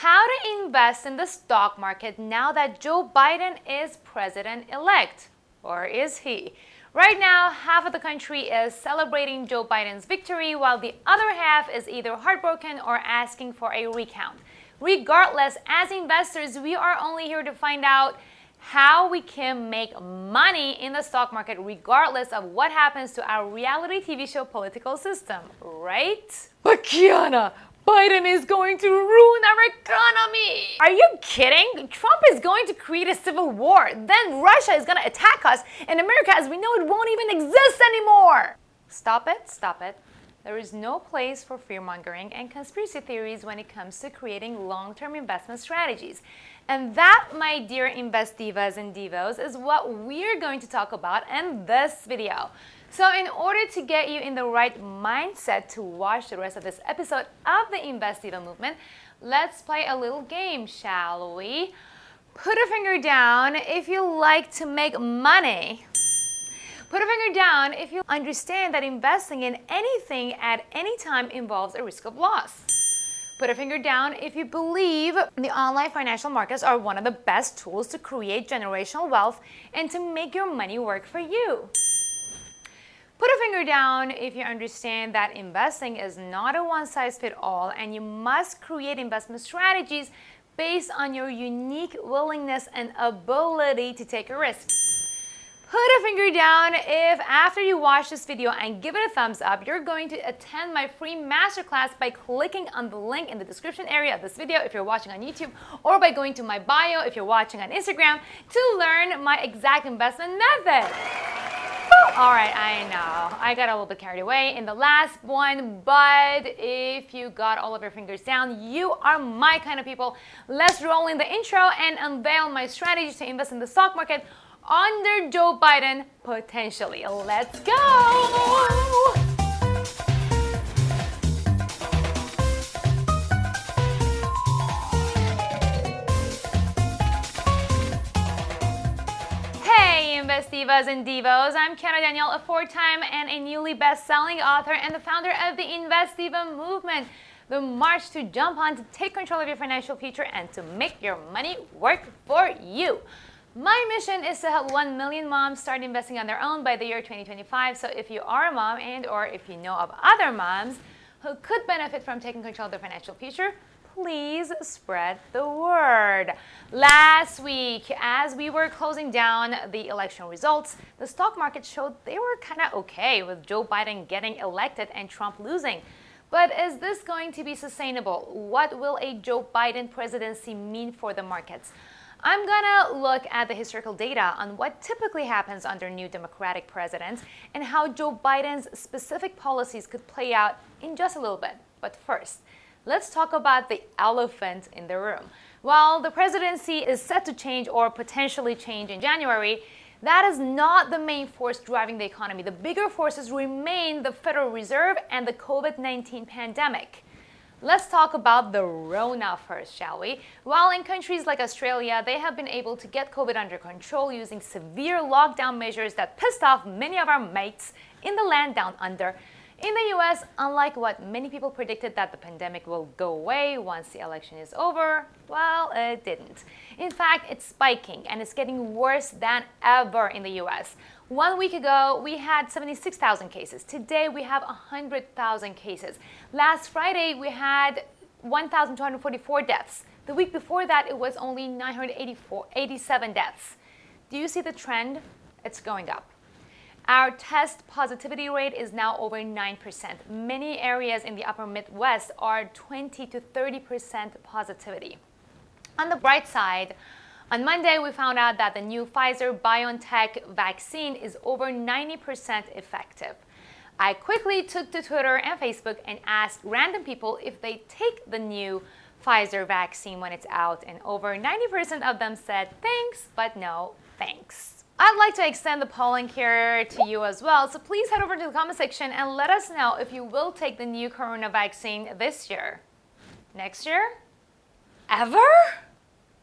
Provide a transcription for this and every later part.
How to invest in the stock market now that Joe Biden is president-elect. Or is he? Right now, half of the country is celebrating Joe Biden's victory, while the other half is either heartbroken or asking for a recount. Regardless, as investors, we are only here to find out how we can make money in the stock market regardless of what happens to our reality TV show political system, right? But Kiana, Biden is going to ruin our economy! Are you kidding? Trump is going to create a civil war. Then Russia is going to attack us, and America as we know it won't even exist anymore! Stop it, stop it. There is no place for fear-mongering and conspiracy theories when it comes to creating long-term investment strategies. And that, my dear Invest Divas and Divos, is what we're going to talk about in this video. So in order to get you in the right mindset to watch the rest of this episode of the Invest Diva movement, let's play a little game, shall we? Put a finger down if you like to make money. Put a finger down if you understand that investing in anything at any time involves a risk of loss. Put a finger down if you believe the online financial markets are one of the best tools to create generational wealth and to make your money work for you. Put a finger down if you understand that investing is not a one-size-fits-all and you must create investment strategies based on your unique willingness and ability to take a risk. Put a finger down if after you watch this video and give it a thumbs up, you're going to attend my free masterclass by clicking on the link in the description area of this video if you're watching on YouTube, or by going to my bio if you're watching on Instagram to learn my exact investment method. All right, I know, I got a little bit carried away in the last one, but if you got all of your fingers down, you are my kind of people. Let's roll in the intro and unveil my strategies to invest in the stock market under Joe Biden, potentially. Let's go! Hey, Invest Divas and Divos. I'm Kiana Danielle, a four-time and a newly best-selling author and the founder of the Invest Diva movement. The march to jump on to take control of your financial future and to make your money work for you. My mission is to help 1 million moms start investing on their own by the year 2025. So if you are a mom and or if you know of other moms who could benefit from taking control of their financial future, please spread the word. Last week, as we were closing down the election results, the stock market showed they were kind of okay with Joe Biden getting elected and Trump losing. But is this going to be sustainable? What will a Joe Biden presidency mean for the markets? I'm gonna look at the historical data on what typically happens under new Democratic presidents and how Joe Biden's specific policies could play out in just a little bit. But first, let's talk about the elephant in the room. While the presidency is set to change or potentially change in January, that is not the main force driving the economy. The bigger forces remain the Federal Reserve and the COVID-19 pandemic. Let's talk about the Rona first, shall we? While in countries like Australia, they have been able to get COVID under control using severe lockdown measures that pissed off many of our mates in the land down under. In the US, unlike what many people predicted that the pandemic will go away once the election is over, well, it didn't. In fact, it's spiking and it's getting worse than ever in the US. 1 week ago, we had 76,000 cases. Today, we have 100,000 cases. Last Friday, we had 1,244 deaths. The week before that, it was only 987 deaths. Do you see the trend? It's going up. Our test positivity rate is now over 9%. Many areas in the upper Midwest are 20 to 30% positivity. On the bright side, on Monday, we found out that the new Pfizer-BioNTech vaccine is over 90% effective. I quickly took to Twitter and Facebook and asked random people if they take the new Pfizer vaccine when it's out, and over 90% of them said thanks, but no thanks. I'd like to extend the polling here to you as well, so please head over to the comment section and let us know if you will take the new corona vaccine this year. Next year? Ever?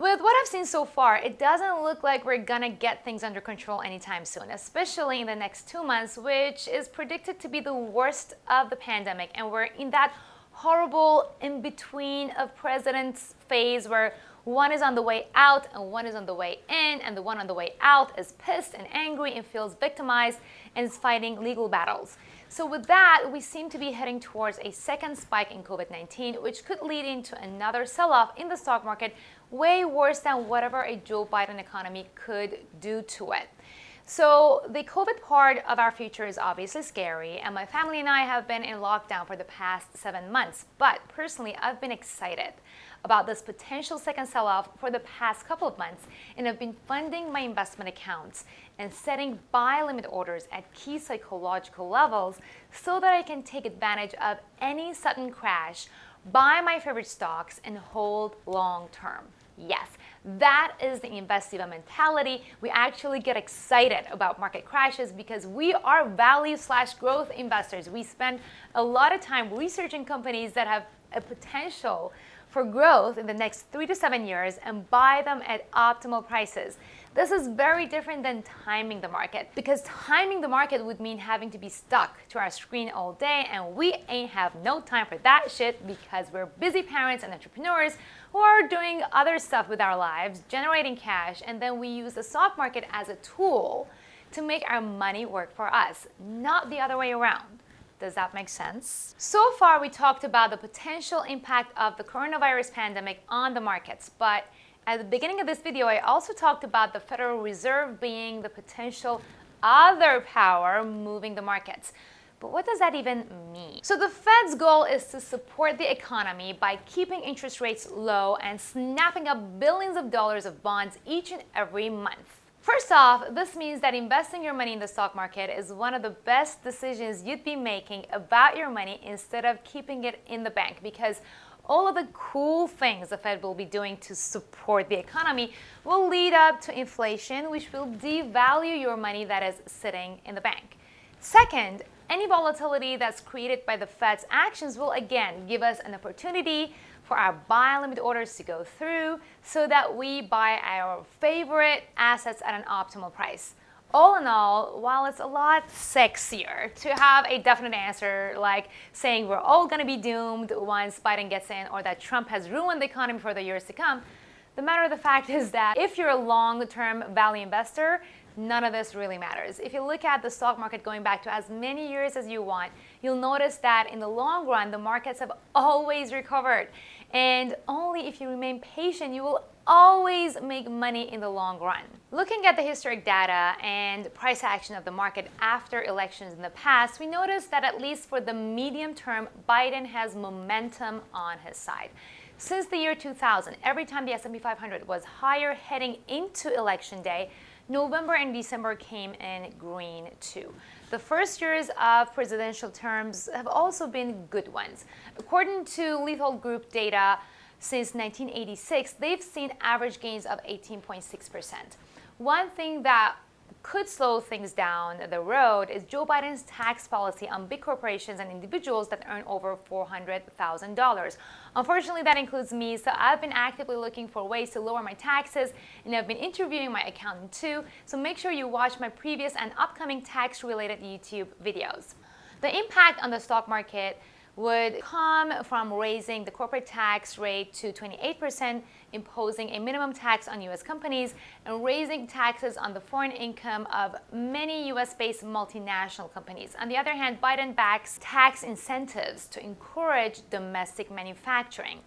With what I've seen so far, it doesn't look like we're gonna get things under control anytime soon, especially in the next 2 months, which is predicted to be the worst of the pandemic, and we're in that horrible in-between of president's phase where one is on the way out and one is on the way in, and the one on the way out is pissed and angry and feels victimized and is fighting legal battles. So with that, we seem to be heading towards a second spike in COVID-19, which could lead into another sell-off in the stock market, way worse than whatever a Joe Biden economy could do to it. So the COVID part of our future is obviously scary, and my family and I have been in lockdown for the past 7 months. But personally, I've been excited about this potential second sell-off for the past couple of months, and I've been funding my investment accounts and setting buy limit orders at key psychological levels so that I can take advantage of any sudden crash, buy my favorite stocks, and hold long term. Yes, that is the Investiva mentality. We actually get excited about market crashes because we are value/growth investors. We spend a lot of time researching companies that have a potential for growth in the next 3 to 7 years and buy them at optimal prices. This is very different than timing the market, because timing the market would mean having to be stuck to our screen all day, and we ain't have no time for that shit because we're busy parents and entrepreneurs who are doing other stuff with our lives, generating cash, and then we use the stock market as a tool to make our money work for us, not the other way around. Does that make sense? So far, we talked about the potential impact of the coronavirus pandemic on the markets, but at the beginning of this video, I also talked about the Federal Reserve being the potential other power moving the markets. But what does that even mean? So the Fed's goal is to support the economy by keeping interest rates low and snapping up billions of dollars of bonds each and every month. First off, this means that investing your money in the stock market is one of the best decisions you'd be making about your money instead of keeping it in the bank, because all of the cool things the Fed will be doing to support the economy will lead up to inflation, which will devalue your money that is sitting in the bank. Second, any volatility that's created by the Fed's actions will again give us an opportunity for our buy limit orders to go through so that we buy our favorite assets at an optimal price. All in all, while it's a lot sexier to have a definite answer like saying we're all going to be doomed once Biden gets in or that Trump has ruined the economy for the years to come, the matter of the fact is that if you're a long-term value investor, none of this really matters. If you look at the stock market going back to as many years as you want, you'll notice that in the long run, the markets have always recovered. And only if you remain patient, you will always make money in the long run. Looking at the historic data and price action of the market after elections in the past, we notice that at least for the medium term, Biden has momentum on his side. Since the year 2000, every time the S&P 500 was higher heading into election day, November and December came in green too. The first years of presidential terms have also been good ones. According to Lethal Group data, since 1986, they've seen average gains of 18.6%. One thing that could slow things down the road is Joe Biden's tax policy on big corporations and individuals that earn over $400,000. Unfortunately, that includes me, so I've been actively looking for ways to lower my taxes, and I've been interviewing my accountant too, so make sure you watch my previous and upcoming tax-related YouTube videos. The impact on the stock market would come from raising the corporate tax rate to 28%, imposing a minimum tax on U.S. companies, and raising taxes on the foreign income of many U.S.-based multinational companies. On the other hand, Biden backs tax incentives to encourage domestic manufacturing.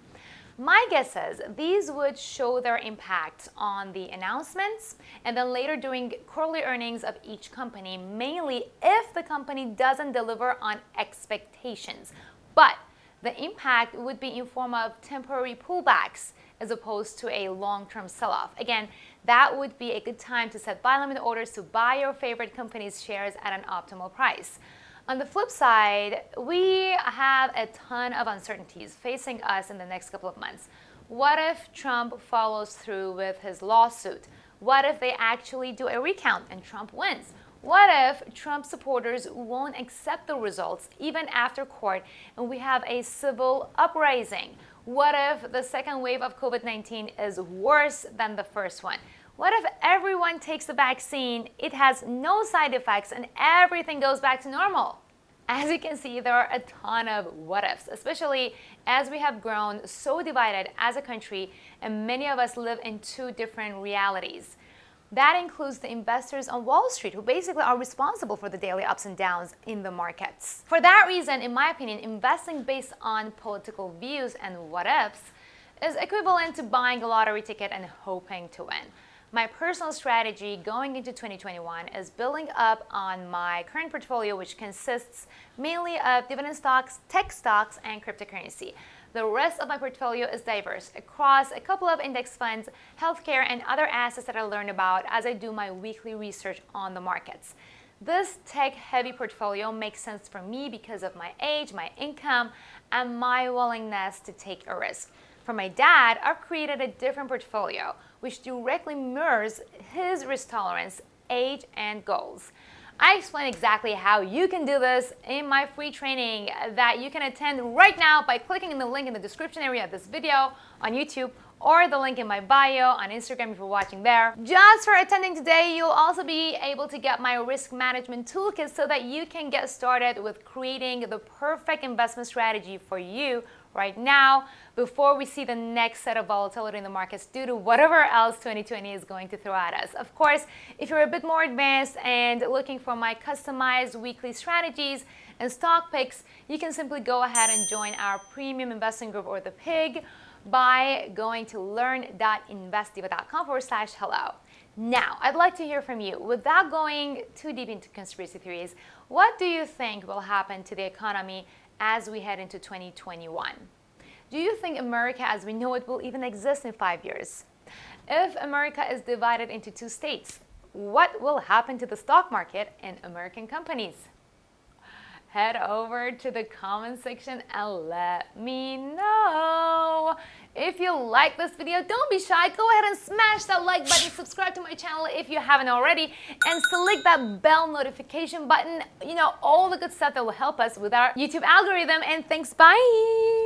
My guess is these would show their impact on the announcements and then later during quarterly earnings of each company, mainly if the company doesn't deliver on expectations. But the impact would be in form of temporary pullbacks as opposed to a long-term sell-off. Again, that would be a good time to set buy limit orders to buy your favorite company's shares at an optimal price. On the flip side, we have a ton of uncertainties facing us in the next couple of months. What if Trump follows through with his lawsuit? What if they actually do a recount and Trump wins? What if Trump supporters won't accept the results even after court and we have a civil uprising? What if the second wave of COVID-19 is worse than the first one? What if everyone takes the vaccine, it has no side effects, and everything goes back to normal? As you can see, there are a ton of what ifs, especially as we have grown so divided as a country and many of us live in two different realities. That includes the investors on Wall Street, who basically are responsible for the daily ups and downs in the markets. For that reason, in my opinion, investing based on political views and what ifs is equivalent to buying a lottery ticket and hoping to win. My personal strategy going into 2021 is building up on my current portfolio, which consists mainly of dividend stocks, tech stocks, and cryptocurrency. The rest of my portfolio is diverse across a couple of index funds, healthcare, and other assets that I learn about as I do my weekly research on the markets. This tech-heavy portfolio makes sense for me because of my age, my income, and my willingness to take a risk. For my dad, I've created a different portfolio, which directly mirrors his risk tolerance, age, and goals. I explain exactly how you can do this in my free training that you can attend right now by clicking on the link in the description area of this video on YouTube or the link in my bio on Instagram if you're watching there. Just for attending today, you'll also be able to get my risk management toolkit so that you can get started with creating the perfect investment strategy for you right now before we see the next set of volatility in the markets due to whatever else 2020 is going to throw at us. Of course, if you're a bit more advanced and looking for my customized weekly strategies and stock picks, you can simply go ahead and join our premium investing group, or the PIG, by going to learn.investdiva.com/hello. Now, I'd like to hear from you. Without going too deep into conspiracy theories, what do you think will happen to the economy as we head into 2021? Do you think America as we know it will even exist in 5 years? If America is divided into two states, what will happen to the stock market and American companies? Head over to the comment section and let me know. If you like this video, don't be shy. Go ahead and smash that like button, subscribe to my channel if you haven't already, and select that bell notification button. You know, all the good stuff that will help us with our YouTube algorithm. And thanks, bye.